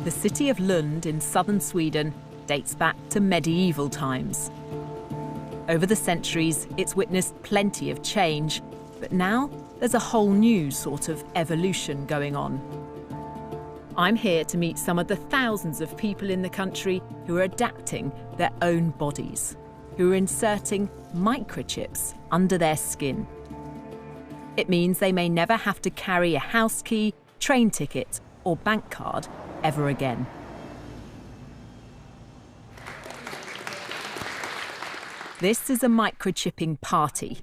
The city of Lund in southern Sweden dates back to medieval times. Over the centuries, it's witnessed plenty of change, but now there's a whole new sort of evolution going on. I'm here to meet some of the thousands of people in the country who are adapting their own bodies, who are inserting microchips under their skin. It means they may never have to carry a house key, train ticket or bank card ever again. This is a microchipping party.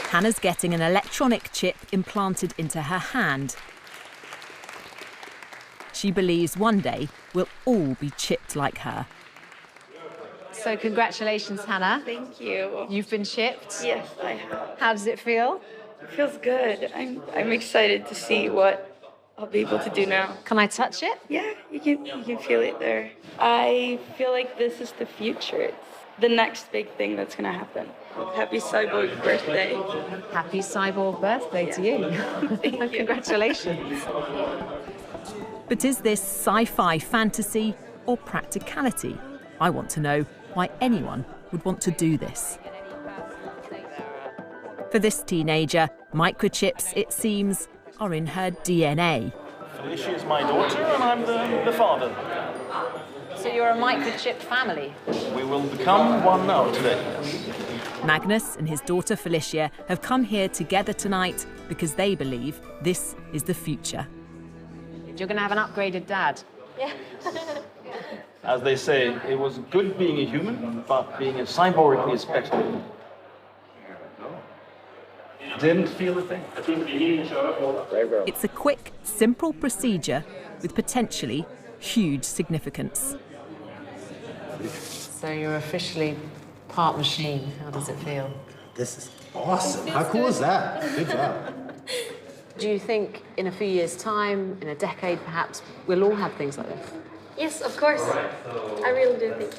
Hannah's getting an electronic chip implanted into her hand. She believes one day we'll all be chipped like her. So congratulations, Hannah. Thank you. You've been chipped. Yes, I have. How does it feel? It feels good. I'm excited to see what I'll be able to do now. Can I touch it? Yeah, you can feel it there. I feel like this is the future. It's the next big thing that's going to happen. Happy cyborg birthday. Happy cyborg birthday to you. Thank you. Congratulations. But is this sci-fi fantasy or practicality? I want to know why anyone would want to do this. For this teenager, microchips, it seems, are in her DNA. Felicia is my daughter and I'm the father. So you're a microchipped family? We will become one now today. Magnus and his daughter Felicia have come here together tonight because they believe this is the future. You're going to have an upgraded dad. Yeah. As they say, it was good being a human, but being a cyborg is better. Didn't feel a thing. It's a quick, simple procedure with potentially huge significance. So you're officially part machine. How does it feel? This is awesome. How cool is that? Good job. Do you think in a few years' time, in a decade perhaps, we'll all have things like this? Yes, of course. I really do think.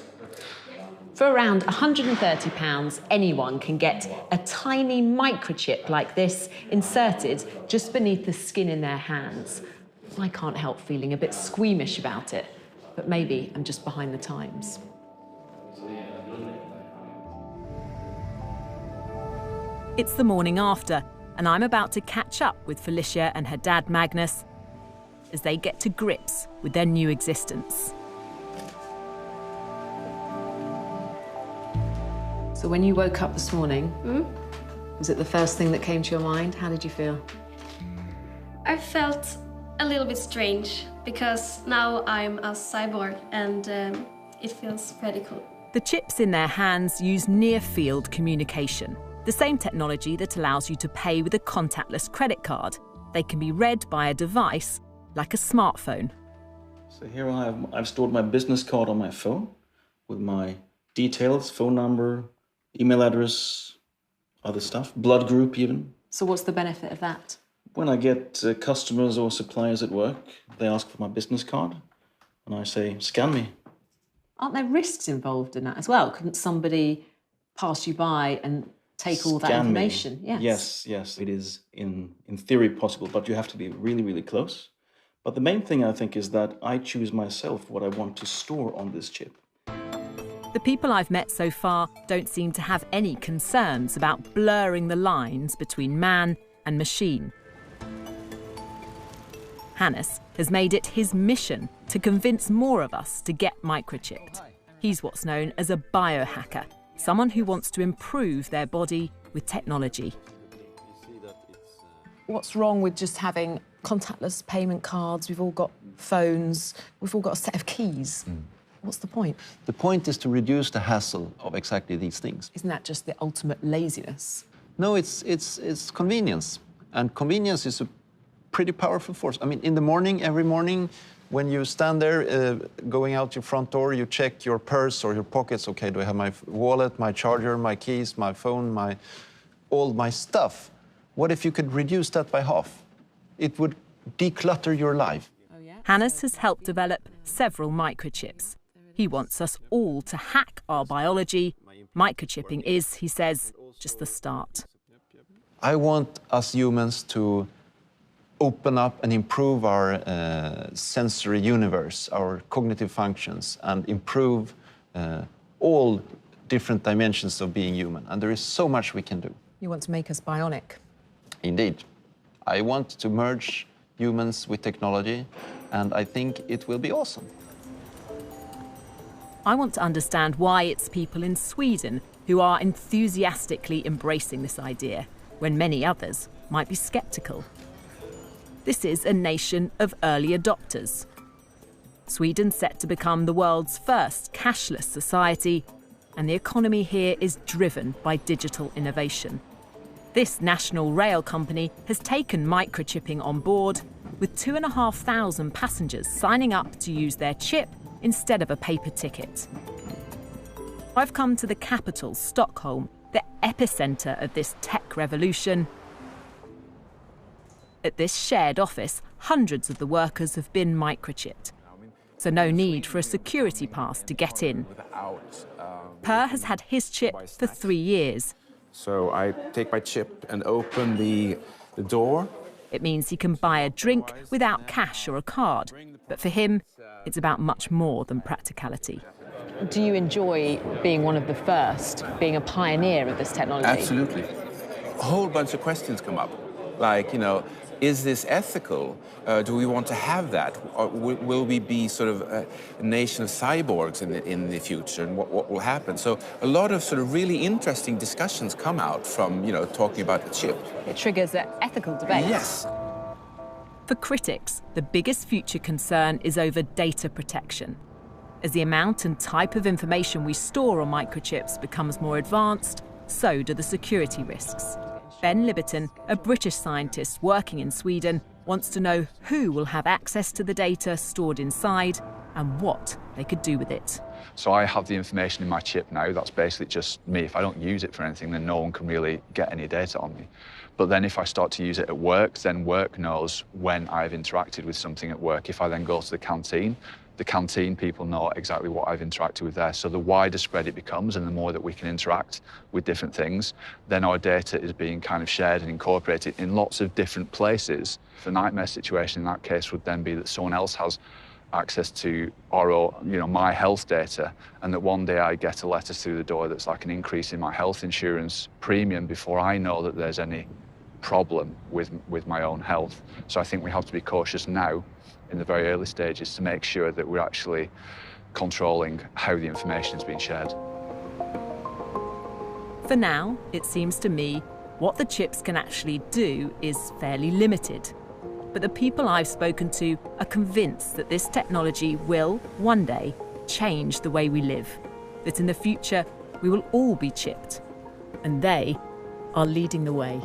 For around £130, anyone can get a tiny microchip like this inserted just beneath the skin in their hands. I can't help feeling a bit squeamish about it, but maybe I'm just behind the times. It's the morning after, and I'm about to catch up with Felicia and her dad Magnus as they get to grips with their new existence. So when you woke up this morning, was it the first thing that came to your mind? How did you feel? I felt a little bit strange because now I'm a cyborg and it feels pretty cool. The chips in their hands use near-field communication, the same technology that allows you to pay with a contactless credit card. They can be read by a device like a smartphone. So here I've stored my business card on my phone with my details, phone number, email address, other stuff, blood group even. So what's the benefit of that? When I get customers or suppliers at work, they ask for my business card and I say, scan me. Aren't there risks involved in that as well? Couldn't somebody pass you by and take all that information? Yes, it is in theory possible, but you have to be really, really close. But the main thing I think is that I choose myself what I want to store on this chip. The people I've met so far don't seem to have any concerns about blurring the lines between man and machine. Hannes has made it his mission to convince more of us to get microchipped. He's what's known as a biohacker, someone who wants to improve their body with technology. What's wrong with just having contactless payment cards? We've all got phones, we've all got a set of keys. What's the point? The point is to reduce the hassle of exactly these things. Isn't that just the ultimate laziness? No, it's convenience. And convenience is a pretty powerful force. I mean, in the morning, every morning, when you stand there, going out your front door, you check your purse or your pockets. Okay, do I have my wallet, my charger, my keys, my phone, all my stuff? What if you could reduce that by half? It would declutter your life. Hannes has helped develop several microchips. He wants us all to hack our biology. Microchipping is, he says, just the start. I want us humans to open up and improve our sensory universe, our cognitive functions, and improve all different dimensions of being human. And there is so much we can do. You want to make us bionic? Indeed. I want to merge humans with technology, and I think it will be awesome. I want to understand why it's people in Sweden who are enthusiastically embracing this idea, when many others might be sceptical. This is a nation of early adopters. Sweden's set to become the world's first cashless society, and the economy here is driven by digital innovation. This national rail company has taken microchipping on board, with 2,500 passengers signing up to use their chip instead of a paper ticket. I've come to the capital, Stockholm, the epicenter of this tech revolution. At this shared office, hundreds of the workers have been microchipped, so no need for a security pass to get in. Per has had his chip for 3 years. So I take my chip and open the door. It means he can buy a drink without cash or a card, but for him, it's about much more than practicality. Do you enjoy being one of the first, being a pioneer of this technology? Absolutely. A whole bunch of questions come up, like, you know, is this ethical? Do we want to have that? Or will we be sort of a nation of cyborgs in the future, and what will happen? So a lot of sort of really interesting discussions come out from, you know, talking about the chip. It triggers an ethical debate. Yes. For critics, the biggest future concern is over data protection. As the amount and type of information we store on microchips becomes more advanced, so do the security risks. Ben Libberton, a British scientist working in Sweden, wants to know who will have access to the data stored inside and what they could do with it. So I have the information in my chip now. That's basically just me. If I don't use it for anything, then no one can really get any data on me. But then if I start to use it at work, then work knows when I've interacted with something at work. If I then go to the canteen people know exactly what I've interacted with there. So the wider spread it becomes and the more that we can interact with different things, then our data is being kind of shared and incorporated in lots of different places. The nightmare situation in that case would then be that someone else has access to my health data, and that one day I get a letter through the door that's like an increase in my health insurance premium before I know that there's any problem with my own health. So I think we have to be cautious now in the very early stages to make sure that we're actually controlling how the information is being shared. For now, it seems to me, what the chips can actually do is fairly limited. But the people I've spoken to are convinced that this technology will, one day, change the way we live. That in the future, we will all be chipped. And they are leading the way.